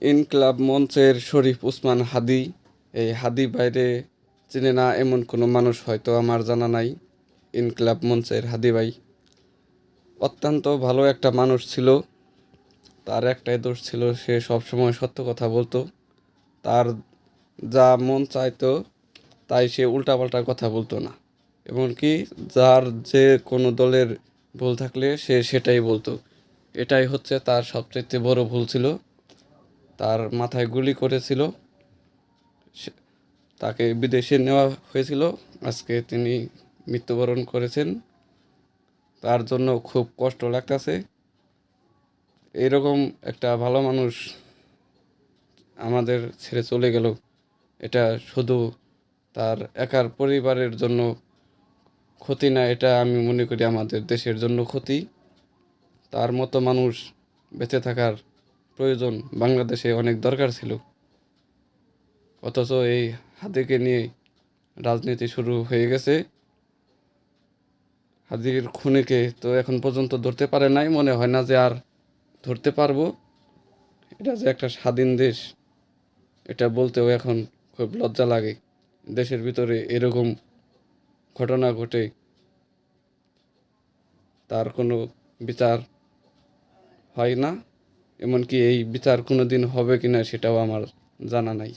ইনকিলাব মঞ্চের শরীফ ওসমান হাদী। এই হাদী বাইরে চিনে না এমন কোনো মানুষ হয়তো আমার জানা নাই। ইনকিলাব মঞ্চের হাদী ভাই অত্যন্ত ভালো একটা মানুষ ছিল। তার একটাই দোষ ছিল, সে সবসময় সত্য কথা বলতো। তার যা মন চাইতো তাই সে উল্টাপাল্টা কথা বলতো না। এমনকি যার যে কোনো দলের ভুল থাকলে সে সেটাই বলতো। এটাই হচ্ছে তার সবচেয়ে বড় ভুল ছিল। তার মাথায় গুলি করেছিল, তাকে বিদেশে নেওয়া হয়েছিল। আজকে তিনি মৃত্যুবরণ করেছেন, তার জন্য খুব কষ্ট লাগতেছে। এইরকম একটা ভালো মানুষ আমাদের ছেড়ে চলে গেল। এটা শুধু তার একার পরিবারের জন্য ক্ষতি না, এটা আমি মনে করি আমাদের দেশের জন্য ক্ষতি। তার মতো মানুষ বেঁচে থাকার প্রয়োজন বাংলাদেশে অনেক দরকার ছিল, অথচ এই হাদিকে নিয়ে রাজনীতি শুরু হয়ে গেছে। হাদির খুনিকে তো এখন পর্যন্ত ধরতে পারে নাই, মনে হয় না যে আর ধরতে পারবো। এটা যে একটা স্বাধীন দেশ, এটা বলতেও এখন খুব লজ্জা লাগে। দেশের ভিতরে এরকম ঘটনা ঘটে, তার কোনো বিচার হয় না। এমনকি এই বিচার কোনো দিন হবে কিনা সেটাও আমার জানা নাই।